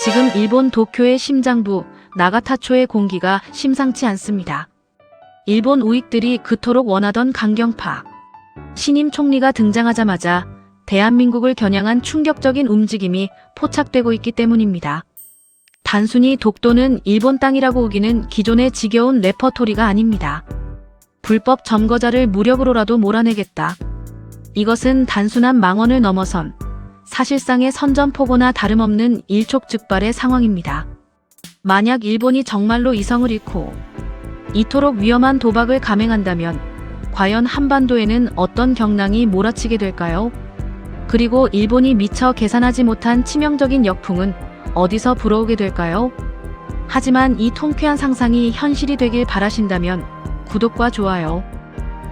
지금 일본 도쿄의 심장부 나가타초의 공기가 심상치 않습니다. 일본 우익들이 그토록 원하던 강경파 신임 총리가 등장하자마자 대한민국을 겨냥한 충격적인 움직임이 포착되고 있기 때문입니다. 단순히 독도는 일본 땅이라고 우기는 기존의 지겨운 레퍼토리가 아닙니다. 불법 점거자를 무력으로라도 몰아내겠다. 이것은 단순한 망언을 넘어선 사실상의 선전포고나 다름없는 일촉즉발의 상황입니다. 만약 일본이 정말로 이성을 잃고 이토록 위험한 도박을 감행한다면 과연 한반도에는 어떤 경랑이 몰아치게 될까요? 그리고 일본이 미처 계산하지 못한 치명적인 역풍은 어디서 불어오게 될까요? 하지만 이 통쾌한 상상이 현실이 되길 바라신다면 구독과 좋아요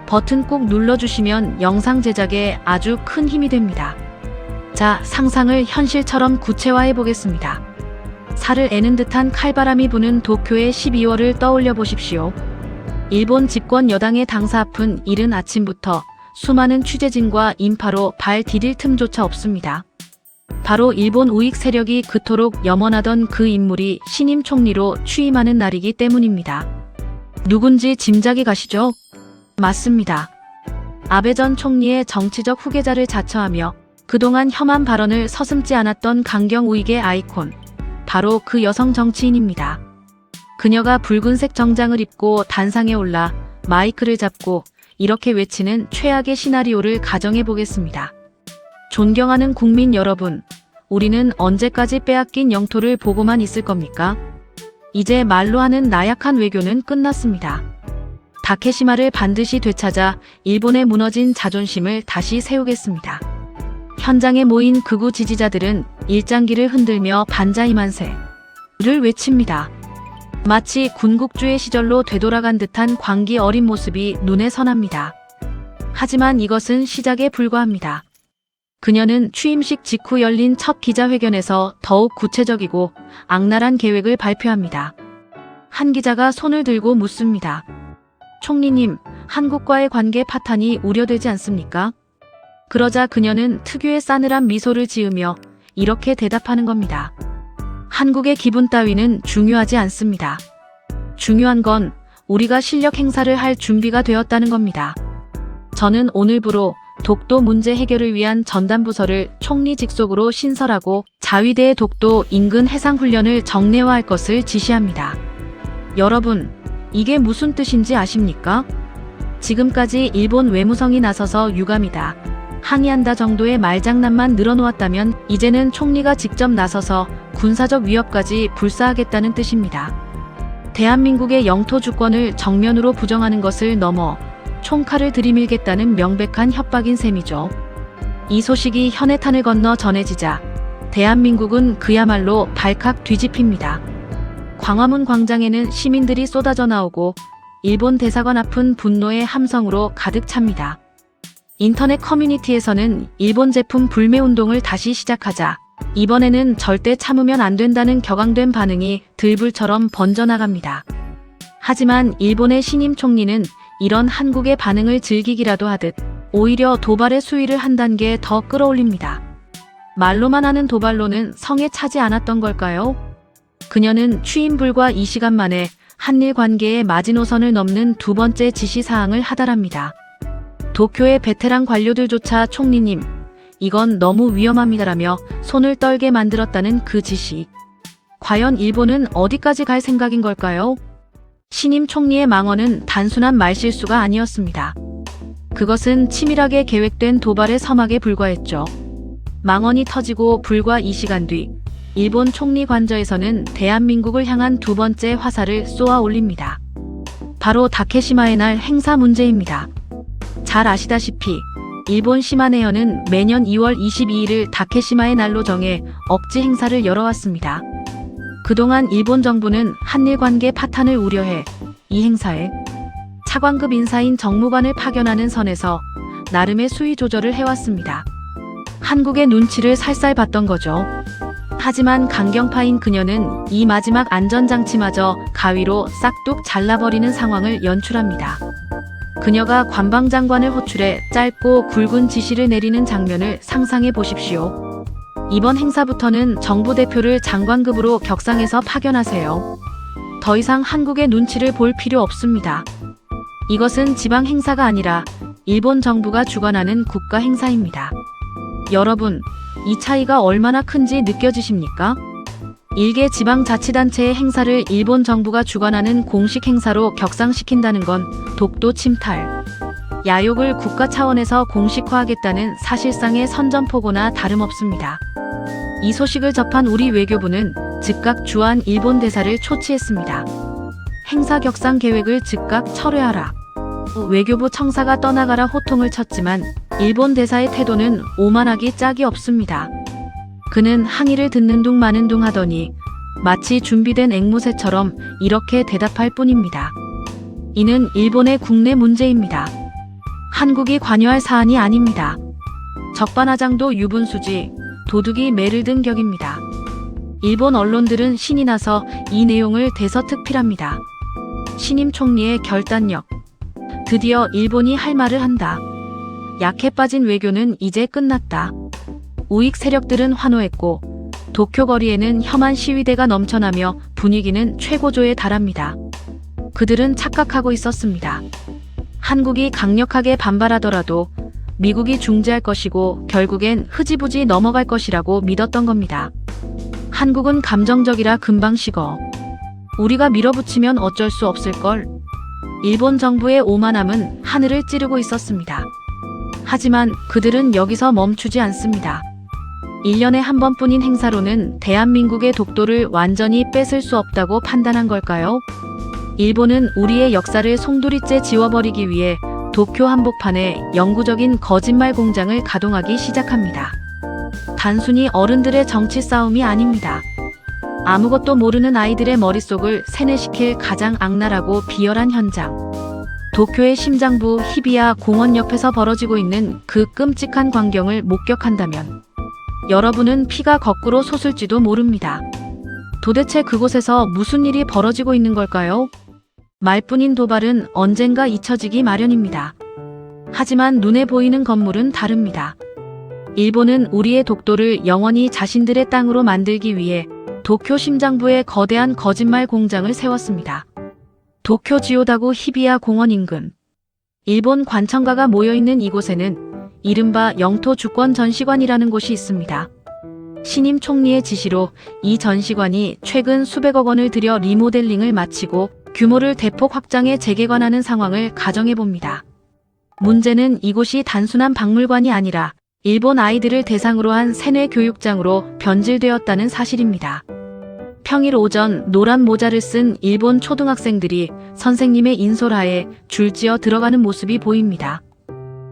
버튼 꼭 눌러주시면 영상 제작에 아주 큰 힘이 됩니다. 자, 상상을 현실처럼 구체화해 보겠습니다. 살을 애는 듯한 칼바람이 부는 도쿄의 12월을 떠올려 보십시오. 일본 집권 여당의 당사 앞은 이른 아침부터 수많은 취재진과 인파로 발 디딜 틈조차 없습니다. 바로 일본 우익 세력이 그토록 염원하던 그 인물이 신임 총리로 취임하는 날이기 때문입니다. 누군지 짐작이 가시죠? 맞습니다. 아베 전 총리의 정치적 후계자를 자처하며 그동안 혐한 발언을 서슴지 않았던 강경 우익의 아이콘, 바로 그 여성 정치인입니다. 그녀가 붉은색 정장을 입고 단상에 올라 마이크를 잡고 이렇게 외치는 최악의 시나리오를 가정해 보겠습니다. 존경하는 국민 여러분, 우리는 언제까지 빼앗긴 영토를 보고만 있을 겁니까? 이제 말로 하는 나약한 외교는 끝났습니다. 다케시마를 반드시 되찾아 일본의 무너진 자존심을 다시 세우겠습니다. 현장에 모인 극우 지지자들은 일장기를 흔들며 반자이만세를 외칩니다. 마치 군국주의 시절로 되돌아간 듯한 광기 어린 모습이 눈에 선합니다. 하지만 이것은 시작에 불과합니다. 그녀는 취임식 직후 열린 첫 기자회견에서 더욱 구체적이고 악랄한 계획을 발표합니다. 한 기자가 손을 들고 묻습니다. 총리님, 한국과의 관계 파탄이 우려되지 않습니까? 그러자 그녀는 특유의 싸늘한 미소를 지으며 이렇게 대답하는 겁니다. 한국의 기분 따위는 중요하지 않습니다. 중요한 건 우리가 실력 행사를 할 준비가 되었다는 겁니다. 저는 오늘부로 독도 문제 해결을 위한 전담부서를 총리 직속으로 신설하고 자위대의 독도 인근 해상훈련을 정례화할 것을 지시합니다. 여러분, 이게 무슨 뜻인지 아십니까? 지금까지 일본 외무성이 나서서 유감이다, 항의한다 정도의 말장난만 늘어놓았다면 이제는 총리가 직접 나서서 군사적 위협까지 불사하겠다는 뜻입니다. 대한민국의 영토 주권을 정면으로 부정하는 것을 넘어 총칼을 들이밀겠다는 명백한 협박인 셈이죠. 이 소식이 현해탄을 건너 전해지자 대한민국은 그야말로 발칵 뒤집힙니다. 광화문 광장에는 시민들이 쏟아져 나오고 일본 대사관 앞은 분노의 함성으로 가득 찹니다. 인터넷 커뮤니티에서는 일본 제품 불매 운동을 다시 시작하자 이번에는 절대 참으면 안 된다는 격앙된 반응이 들불처럼 번져나갑니다. 하지만 일본의 신임 총리는 이런 한국의 반응을 즐기기라도 하듯 오히려 도발의 수위를 한 단계 더 끌어올립니다. 말로만 하는 도발로는 성에 차지 않았던 걸까요? 그녀는 취임 불과 2시간 만에 한일 관계의 마지노선을 넘는 두 번째 지시사항을 하달합니다. 도쿄의 베테랑 관료들조차 총리님, 이건 너무 위험합니다라며 손을 떨게 만들었다는 그 지시. 과연 일본은 어디까지 갈 생각인 걸까요? 신임 총리의 망언은 단순한 말실수가 아니었습니다. 그것은 치밀하게 계획된 도발의 서막에 불과했죠. 망언이 터지고 불과 2시간 뒤 일본 총리 관저에서는 대한민국을 향한 두 번째 화살을 쏘아 올립니다. 바로 다케시마의 날 행사 문제입니다. 잘 아시다시피 일본 시마네현은 매년 2월 22일을 다케시마의 날로 정해 억지 행사를 열어왔습니다. 그동안 일본 정부는 한일 관계 파탄을 우려해 이 행사에 차관급 인사인 정무관을 파견하는 선에서 나름의 수위 조절을 해왔습니다. 한국의 눈치를 살살 봤던 거죠. 하지만 강경파인 그녀는 이 마지막 안전장치마저 가위로 싹둑 잘라버리는 상황을 연출합니다. 그녀가 관방장관을 호출해 짧고 굵은 지시를 내리는 장면을 상상해 보십시오. 이번 행사부터는 정부 대표를 장관급으로 격상해서 파견하세요. 더 이상 한국의 눈치를 볼 필요 없습니다. 이것은 지방 행사가 아니라 일본 정부가 주관하는 국가 행사입니다. 여러분, 이 차이가 얼마나 큰지 느껴지십니까? 일개 지방자치단체의 행사를 일본 정부가 주관하는 공식 행사로 격상시킨다는 건 독도 침탈, 야욕을 국가 차원에서 공식화하겠다는 사실상의 선전포고나 다름없습니다. 이 소식을 접한 우리 외교부는 즉각 주한 일본 대사를 초치했습니다. 행사 격상 계획을 즉각 철회하라. 외교부 청사가 떠나가라 호통을 쳤지만 일본 대사의 태도는 오만하기 짝이 없습니다. 그는 항의를 듣는 둥 마는 둥 하더니 마치 준비된 앵무새처럼 이렇게 대답할 뿐입니다. 이는 일본의 국내 문제입니다. 한국이 관여할 사안이 아닙니다. 적반하장도 유분수지, 도둑이 매를 든 격입니다. 일본 언론들은 신이 나서 이 내용을 대서특필합니다. 신임 총리의 결단력. 드디어 일본이 할 말을 한다. 약해 빠진 외교는 이제 끝났다. 우익 세력들은 환호했고 도쿄 거리에는 혐한 시위대가 넘쳐나며 분위기는 최고조에 달합니다. 그들은 착각하고 있었습니다. 한국이 강력하게 반발하더라도 미국이 중재할 것이고 결국엔 흐지부지 넘어갈 것이라고 믿었던 겁니다. 한국은 감정적이라 금방 식어. 우리가 밀어붙이면 어쩔 수 없을걸. 일본 정부의 오만함은 하늘을 찌르고 있었습니다. 하지만 그들은 여기서 멈추지 않습니다. 1년에 한 번뿐인 행사로는 대한민국의 독도를 완전히 뺏을 수 없다고 판단한 걸까요? 일본은 우리의 역사를 송두리째 지워버리기 위해 도쿄 한복판에 영구적인 거짓말 공장을 가동하기 시작합니다. 단순히 어른들의 정치 싸움이 아닙니다. 아무것도 모르는 아이들의 머릿속을 세뇌시킬 가장 악랄하고 비열한 현장. 도쿄의 심장부 히비야 공원 옆에서 벌어지고 있는 그 끔찍한 광경을 목격한다면 여러분은 피가 거꾸로 솟을지도 모릅니다. 도대체 그곳에서 무슨 일이 벌어지고 있는 걸까요? 말뿐인 도발은 언젠가 잊혀지기 마련입니다. 하지만 눈에 보이는 건물은 다릅니다. 일본은 우리의 독도를 영원히 자신들의 땅으로 만들기 위해 도쿄 심장부에 거대한 거짓말 공장을 세웠습니다. 도쿄 지오다구 히비야 공원 인근. 일본 관청가가 모여있는 이곳에는 이른바 영토 주권 전시관이라는 곳이 있습니다. 신임 총리의 지시로 이 전시관이 최근 수백억 원을 들여 리모델링을 마치고 규모를 대폭 확장해 재개관하는 상황을 가정해봅니다. 문제는 이곳이 단순한 박물관이 아니라 일본 아이들을 대상으로 한 세뇌 교육장으로 변질되었다는 사실입니다. 평일 오전 노란 모자를 쓴 일본 초등학생들이 선생님의 인솔하에 줄지어 들어가는 모습이 보입니다.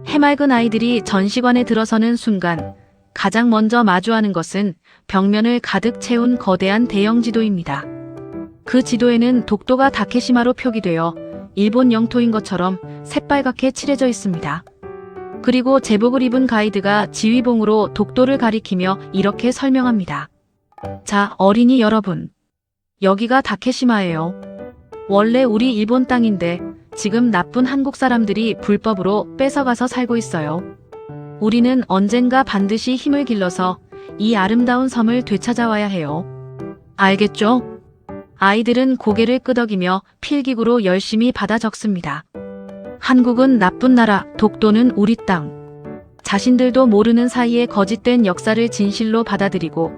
해맑은 아이들이 전시관에 들어서는 순간 가장 먼저 마주하는 것은 벽면을 가득 채운 거대한 대형 지도입니다. 그 지도에는 독도가 다케시마로 표기되어 일본 영토인 것처럼 새빨갛게 칠해져 있습니다. 그리고 제복을 입은 가이드가 지휘봉으로 독도를 가리키며 이렇게 설명합니다. 자, 어린이 여러분. 여기가 다케시마예요. 원래 우리 일본 땅인데 지금 나쁜 한국 사람들이 불법으로 뺏어가서 살고 있어요. 우리는 언젠가 반드시 힘을 길러서 이 아름다운 섬을 되찾아와야 해요. 알겠죠? 아이들은 고개를 끄덕이며 필기구로 열심히 받아 적습니다. 한국은 나쁜 나라, 독도는 우리 땅. 자신들도 모르는 사이에 거짓된 역사를 진실로 받아들이고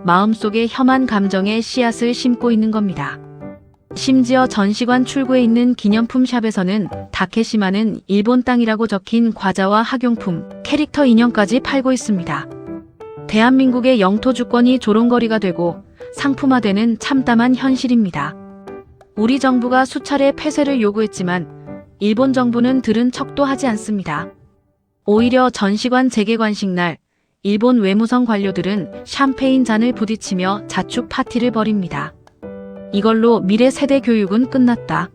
마음속에 혐한 감정의 씨앗을 심고 있는 겁니다. 심지어 전시관 출구에 있는 기념품 샵에서는 다케시마는 일본 땅이라고 적힌 과자와 학용품, 캐릭터 인형까지 팔고 있습니다. 대한민국의 영토 주권이 조롱거리가 되고 상품화되는 참담한 현실입니다. 우리 정부가 수차례 폐쇄를 요구했지만 일본 정부는 들은 척도 하지 않습니다. 오히려 전시관 재개관식 날 일본 외무성 관료들은 샴페인 잔을 부딪히며 자축 파티를 벌입니다. 이걸로 미래 세대 교육은 끝났다.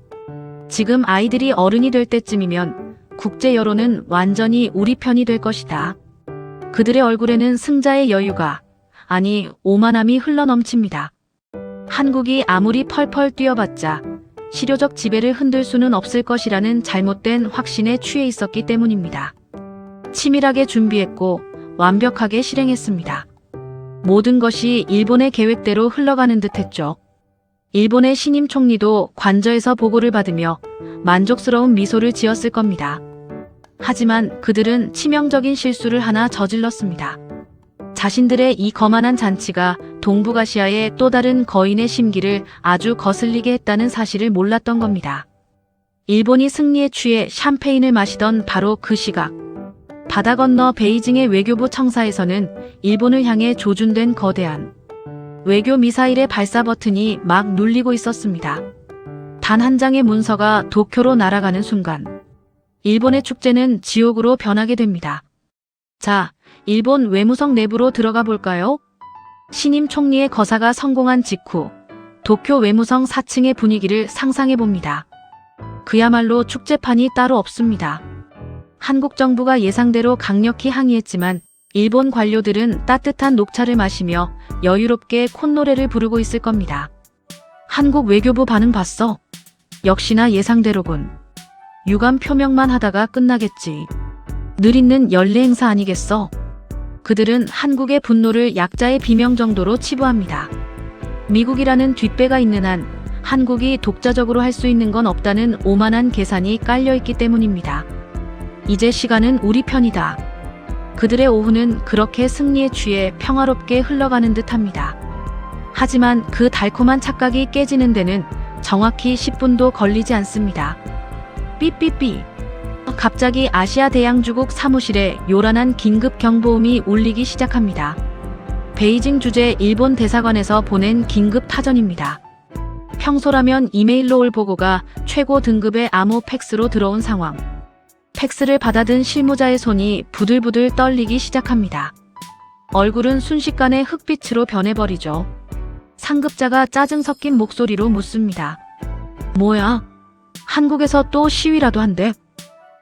지금 아이들이 어른이 될 때쯤이면 국제 여론은 완전히 우리 편이 될 것이다. 그들의 얼굴에는 승자의 여유가, 아니 오만함이 흘러넘칩니다. 한국이 아무리 펄펄 뛰어봤자 실효적 지배를 흔들 수는 없을 것이라는 잘못된 확신에 취해 있었기 때문입니다. 치밀하게 준비했고 완벽하게 실행했습니다. 모든 것이 일본의 계획대로 흘러가는 듯했죠. 일본의 신임 총리도 관저에서 보고를 받으며 만족스러운 미소를 지었을 겁니다. 하지만 그들은 치명적인 실수를 하나 저질렀습니다. 자신들의 이 거만한 잔치가 동북아시아의 또 다른 거인의 심기를 아주 거슬리게 했다는 사실을 몰랐던 겁니다. 일본이 승리에 취해 샴페인을 마시던 바로 그 시각, 바다 건너 베이징의 외교부 청사에서는 일본을 향해 조준된 거대한 외교 미사일의 발사 버튼이 막 눌리고 있었습니다. 단 한 장의 문서가 도쿄로 날아가는 순간 일본의 축제는 지옥으로 변하게 됩니다. 자, 일본 외무성 내부로 들어가 볼까요? 신임 총리의 거사가 성공한 직후 도쿄 외무성 4층의 분위기를 상상해 봅니다. 그야말로 축제판이 따로 없습니다. 한국 정부가 예상대로 강력히 항의했지만 일본 관료들은 따뜻한 녹차를 마시며 여유롭게 콧노래를 부르고 있을 겁니다. 한국 외교부 반응 봤어? 역시나 예상대로군. 유감 표명만 하다가 끝나겠지. 늘 있는 연례 행사 아니겠어? 그들은 한국의 분노를 약자의 비명 정도로 치부합니다. 미국이라는 뒷배가 있는 한 한국이 독자적으로 할 수 있는 건 없다는 오만한 계산이 깔려있기 때문입니다. 이제 시간은 우리 편이다. 그들의 오후는 그렇게 승리에 취해 평화롭게 흘러가는 듯합니다. 하지만 그 달콤한 착각이 깨지는 데는 정확히 10분도 걸리지 않습니다. 삐삐삐. 갑자기 아시아 대양주국 사무실에 요란한 긴급 경보음이 울리기 시작합니다. 베이징 주재 일본 대사관에서 보낸 긴급 타전입니다. 평소라면 이메일로 올 보고가 최고 등급의 암호 팩스로 들어온 상황. 팩스를 받아든 실무자의 손이 부들부들 떨리기 시작합니다. 얼굴은 순식간에 흑빛으로 변해버리죠. 상급자가 짜증 섞인 목소리로 묻습니다. 뭐야? 한국에서 또 시위라도 한대?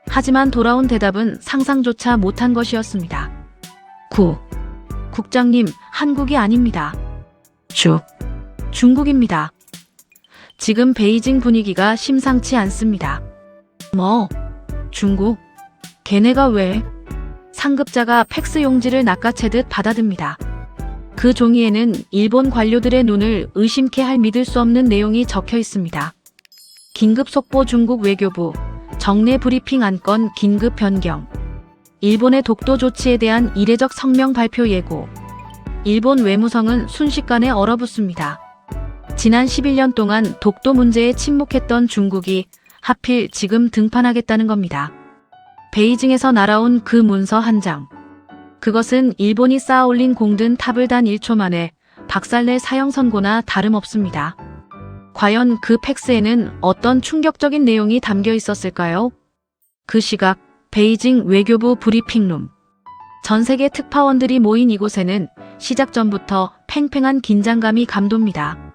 하지만 돌아온 대답은 상상조차 못한 것이었습니다. 국장님, 한국이 아닙니다. 중국입니다. 지금 베이징 분위기가 심상치 않습니다. 뭐? 중국? 걔네가 왜? 상급자가 팩스 용지를 낚아채듯 받아듭니다. 그 종이에는 일본 관료들의 눈을 의심케 할 믿을 수 없는 내용이 적혀 있습니다. 긴급 속보 중국 외교부, 정례 브리핑 안건 긴급 변경. 일본의 독도 조치에 대한 이례적 성명 발표 예고. 일본 외무성은 순식간에 얼어붙습니다. 지난 11년 동안 독도 문제에 침묵했던 중국이 하필 지금 등판하겠다는 겁니다. 베이징에서 날아온 그 문서 한 장. 그것은 일본이 쌓아올린 공든 탑을 단 1초 만에 박살낼 사형 선고나 다름없습니다. 과연 그 팩스에는 어떤 충격적인 내용이 담겨 있었을까요? 그 시각 베이징 외교부 브리핑룸. 전 세계 특파원들이 모인 이곳에는 시작 전부터 팽팽한 긴장감이 감돕니다.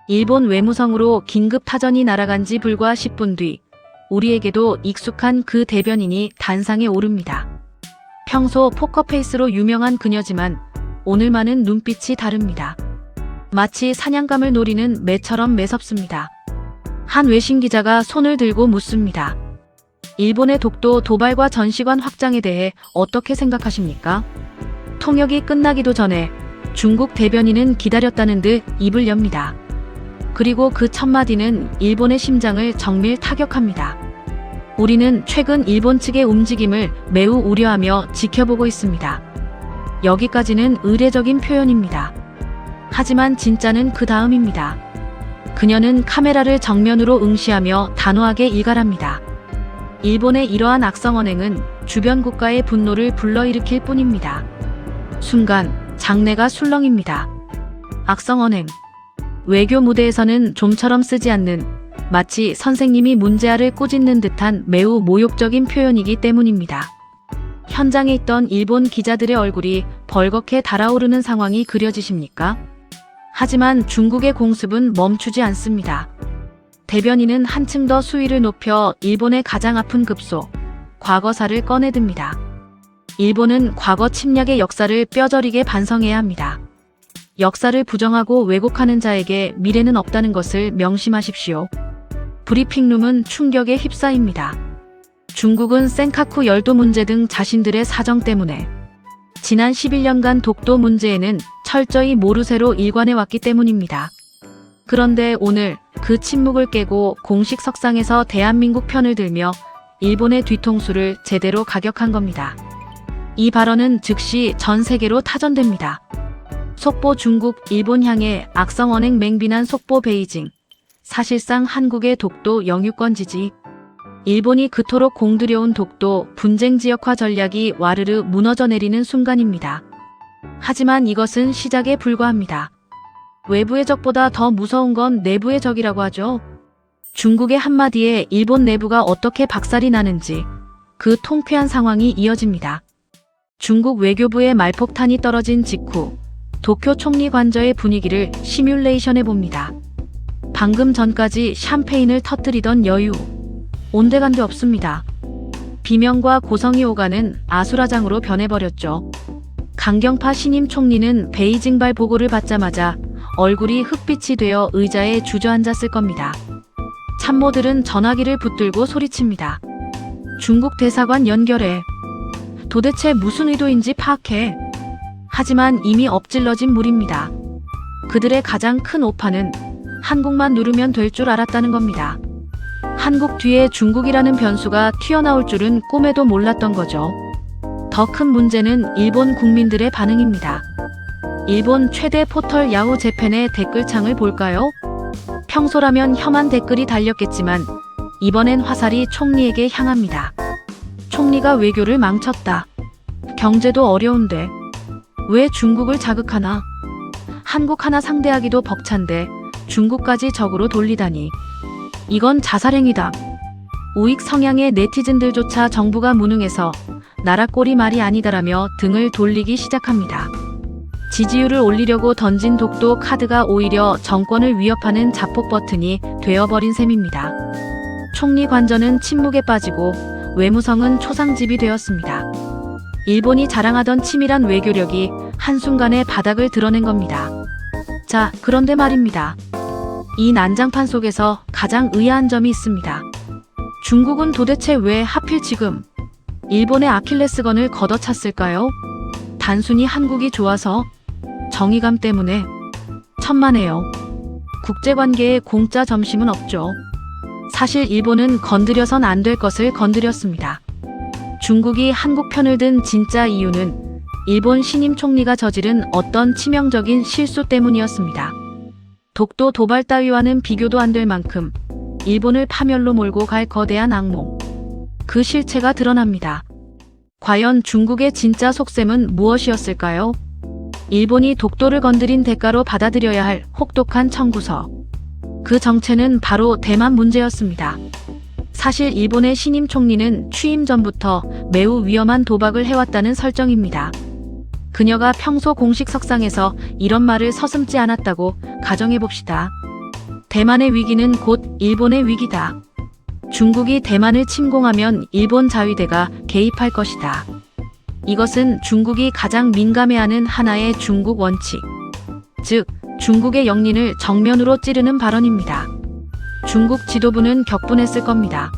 일본 외무성으로 긴급 타전이 날아간 지 불과 10분 뒤 우리에게도 익숙한 그 대변인이 단상에 오릅니다. 평소 포커페이스로 유명한 그녀지만 오늘만은 눈빛이 다릅니다. 마치 사냥감을 노리는 매처럼 매섭습니다. 한 외신 기자가 손을 들고 묻습니다. 일본의 독도 도발과 전시관 확장에 대해 어떻게 생각하십니까? 통역이 끝나기도 전에 중국 대변인은 기다렸다는 듯 입을 엽니다. 그리고 그 첫마디는 일본의 심장을 정밀 타격합니다. 우리는 최근 일본 측의 움직임을 매우 우려하며 지켜보고 있습니다. 여기까지는 의례적인 표현입니다. 하지만 진짜는 그 다음입니다. 그녀는 카메라를 정면으로 응시하며 단호하게 일갈합니다. 일본의 이러한 악성 언행은 주변 국가의 분노를 불러일으킬 뿐입니다. 순간 장내가 술렁입니다. 악성 언행. 외교 무대에서는 좀처럼 쓰지 않는, 마치 선생님이 문제아를 꾸짖는 듯한 매우 모욕적인 표현이기 때문입니다. 현장에 있던 일본 기자들의 얼굴이 벌겋게 달아오르는 상황이 그려지십니까? 하지만 중국의 공습은 멈추지 않습니다. 대변인은 한층 더 수위를 높여 일본의 가장 아픈 급소, 과거사를 꺼내듭니다. 일본은 과거 침략의 역사를 뼈저리게 반성해야 합니다. 역사를 부정하고 왜곡하는 자에게 미래는 없다는 것을 명심하십시오. 브리핑룸은 충격에 휩싸입니다. 중국은 센카쿠 열도 문제 등 자신들의 사정 때문에 지난 11년간 독도 문제에는 철저히 모르쇠로 일관해 왔기 때문입니다. 그런데 오늘 그 침묵을 깨고 공식 석상에서 대한민국 편을 들며 일본의 뒤통수를 제대로 가격한 겁니다. 이 발언은 즉시 전 세계로 타전됩니다. 속보 중국, 일본 향해 악성 언행 맹비난 속보 베이징. 사실상 한국의 독도 영유권 지지. 일본이 그토록 공들여온 독도 분쟁 지역화 전략이 와르르 무너져 내리는 순간입니다. 하지만 이것은 시작에 불과합니다. 외부의 적보다 더 무서운 건 내부의 적이라고 하죠. 중국의 한마디에 일본 내부가 어떻게 박살이 나는지 그 통쾌한 상황이 이어집니다. 중국 외교부의 말폭탄이 떨어진 직후 도쿄 총리 관저의 분위기를 시뮬레이션해 봅니다. 방금 전까지 샴페인을 터뜨리던 여유, 온데간데 없습니다. 비명과 고성이 오가는 아수라장으로 변해버렸죠. 강경파 신임 총리는 베이징발 보고를 받자마자 얼굴이 흑빛이 되어 의자에 주저앉았을 겁니다. 참모들은 전화기를 붙들고 소리칩니다. 중국 대사관 연결해. 도대체 무슨 의도인지 파악해. 하지만 이미 엎질러진 물입니다. 그들의 가장 큰 오판은 한국만 누르면 될 줄 알았다는 겁니다. 한국 뒤에 중국이라는 변수가 튀어나올 줄은 꿈에도 몰랐던 거죠. 더 큰 문제는 일본 국민들의 반응입니다. 일본 최대 포털 야후 재팬의 댓글창을 볼까요? 평소라면 혐한 댓글이 달렸겠지만 이번엔 화살이 총리에게 향합니다. 총리가 외교를 망쳤다. 경제도 어려운데 왜 중국을 자극하나? 한국 하나 상대하기도 벅찬데 중국까지 적으로 돌리다니. 이건 자살행위다. 우익 성향의 네티즌들조차 정부가 무능해서 나라 꼴이 말이 아니다라며 등을 돌리기 시작합니다. 지지율을 올리려고 던진 독도 카드가 오히려 정권을 위협하는 자폭 버튼이 되어버린 셈입니다. 총리 관저는 침묵에 빠지고 외무성은 초상집이 되었습니다. 일본이 자랑하던 치밀한 외교력이 한순간에 바닥을 드러낸 겁니다. 자, 그런데 말입니다. 이 난장판 속에서 가장 의아한 점이 있습니다. 중국은 도대체 왜 하필 지금 일본의 아킬레스건을 걷어찼을까요? 단순히 한국이 좋아서? 정의감 때문에? 천만에요. 국제관계에 공짜 점심은 없죠. 사실 일본은 건드려선 안 될 것을 건드렸습니다. 중국이 한국 편을 든 진짜 이유는 일본 신임 총리가 저지른 어떤 치명적인 실수 때문이었습니다. 독도 도발 따위와는 비교도 안 될 만큼 일본을 파멸로 몰고 갈 거대한 악몽. 그 실체가 드러납니다. 과연 중국의 진짜 속셈은 무엇이었을까요? 일본이 독도를 건드린 대가로 받아들여야 할 혹독한 청구서. 그 정체는 바로 대만 문제였습니다. 사실 일본의 신임 총리는 취임 전부터 매우 위험한 도박을 해왔다는 설정입니다. 그녀가 평소 공식 석상에서 이런 말을 서슴지 않았다고 가정해봅시다. 대만의 위기는 곧 일본의 위기다. 중국이 대만을 침공하면 일본 자위대가 개입할 것이다. 이것은 중국이 가장 민감해하는 하나의 중국 원칙, 즉 중국의 영린을 정면으로 찌르는 발언입니다. 중국 지도부는 격분했을 겁니다.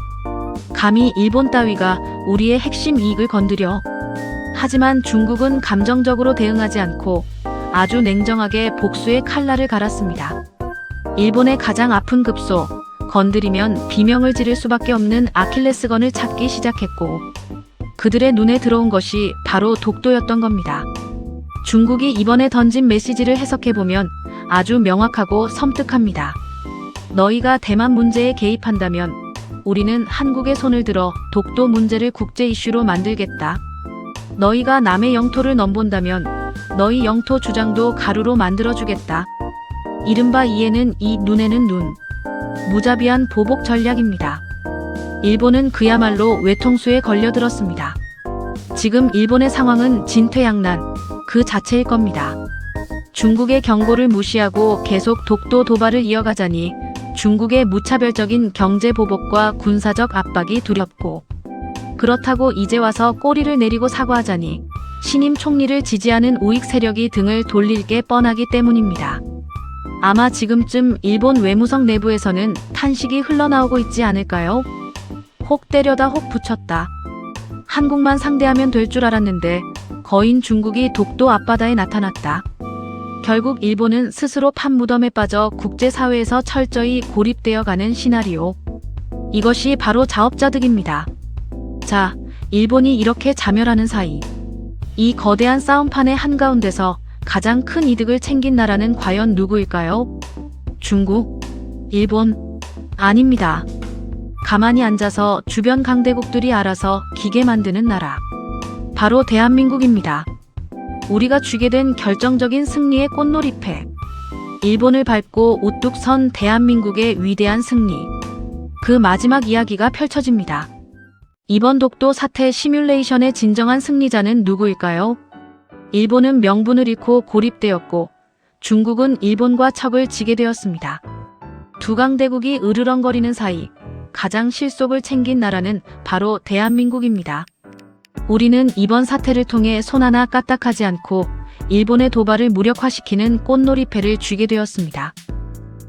감히 일본 따위가 우리의 핵심 이익을 건드려. 하지만 중국은 감정적으로 대응하지 않고 아주 냉정하게 복수의 칼날을 갈았습니다. 일본의 가장 아픈 급소, 건드리면 비명을 지를 수밖에 없는 아킬레스건을 찾기 시작했고 그들의 눈에 들어온 것이 바로 독도였던 겁니다. 중국이 이번에 던진 메시지를 해석해보면 아주 명확하고 섬뜩합니다. 너희가 대만 문제에 개입한다면 우리는 한국의 손을 들어 독도 문제를 국제 이슈로 만들겠다. 너희가 남의 영토를 넘본다면 너희 영토 주장도 가루로 만들어주겠다. 이른바 이에는 이, 눈에는 눈. 무자비한 보복 전략입니다. 일본은 그야말로 외통수에 걸려들었습니다. 지금 일본의 상황은 진퇴양난 그 자체일 겁니다. 중국의 경고를 무시하고 계속 독도 도발을 이어가자니 중국의 무차별적인 경제 보복과 군사적 압박이 두렵고 그렇다고 이제 와서 꼬리를 내리고 사과하자니 신임 총리를 지지하는 우익 세력이 등을 돌릴 게 뻔하기 때문입니다. 아마 지금쯤 일본 외무성 내부에서는 탄식이 흘러나오고 있지 않을까요? 혹 때려다 혹 붙였다. 한국만 상대하면 될 줄 알았는데 거인 중국이 독도 앞바다에 나타났다. 결국 일본은 스스로 판무덤에 빠져 국제사회에서 철저히 고립되어 가는 시나리오. 이것이 바로 자업자득입니다. 자, 일본이 이렇게 자멸하는 사이, 이 거대한 싸움판의 한가운데서 가장 큰 이득을 챙긴 나라는 과연 누구일까요? 중국? 일본? 아닙니다. 가만히 앉아서 주변 강대국들이 알아서 기계 만드는 나라. 바로 대한민국입니다. 우리가 쥐게 된 결정적인 승리의 꽃놀이패. 일본을 밟고 우뚝 선 대한민국의 위대한 승리. 그 마지막 이야기가 펼쳐집니다. 이번 독도 사태 시뮬레이션의 진정한 승리자는 누구일까요? 일본은 명분을 잃고 고립되었고 중국은 일본과 척을 지게 되었습니다. 두 강대국이 으르렁거리는 사이 가장 실속을 챙긴 나라는 바로 대한민국입니다. 우리는 이번 사태를 통해 손 하나 까딱하지 않고 일본의 도발을 무력화시키는 꽃놀이패를 쥐게 되었습니다.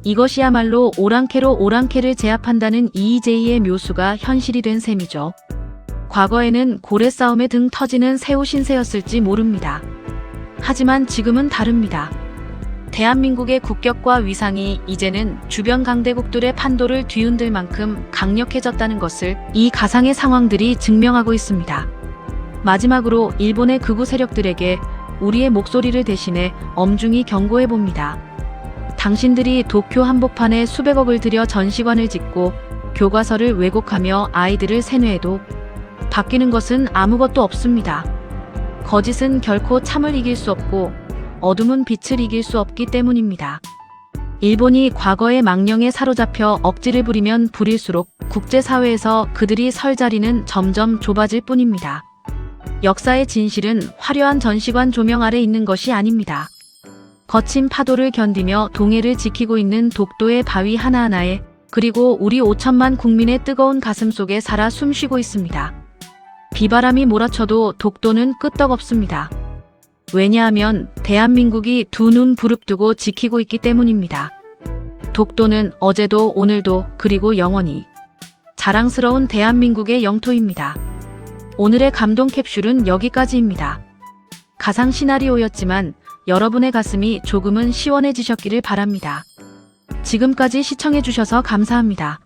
이것이야말로 오랑캐로 오랑캐를 제압한다는 이의제이의 묘수가 현실이 된 셈이죠. 과거에는 고래 싸움에 등 터지는 새우 신세였을지 모릅니다. 하지만 지금은 다릅니다. 대한민국의 국격과 위상이 이제는 주변 강대국들의 판도를 뒤흔들 만큼 강력해졌다는 것을 이 가상의 상황들이 증명하고 있습니다. 마지막으로 일본의 극우 세력들에게 우리의 목소리를 대신해 엄중히 경고해봅니다. 당신들이 도쿄 한복판에 수백억을 들여 전시관을 짓고 교과서를 왜곡하며 아이들을 세뇌해도 바뀌는 것은 아무것도 없습니다. 거짓은 결코 참을 이길 수 없고 어둠은 빛을 이길 수 없기 때문입니다. 일본이 과거의 망령에 사로잡혀 억지를 부리면 부릴수록 국제사회에서 그들이 설 자리는 점점 좁아질 뿐입니다. 역사의 진실은 화려한 전시관 조명 아래 있는 것이 아닙니다. 거친 파도를 견디며 동해를 지키고 있는 독도의 바위 하나하나에, 그리고 우리 5천만 국민의 뜨거운 가슴 속에 살아 숨쉬고 있습니다. 비바람이 몰아쳐도 독도는 끄떡없습니다. 왜냐하면 대한민국이 두 눈 부릅뜨고 지키고 있기 때문입니다. 독도는 어제도 오늘도 그리고 영원히 자랑스러운 대한민국의 영토입니다. 오늘의 감동 캡슐은 여기까지입니다. 가상 시나리오였지만 여러분의 가슴이 조금은 시원해지셨기를 바랍니다. 지금까지 시청해주셔서 감사합니다.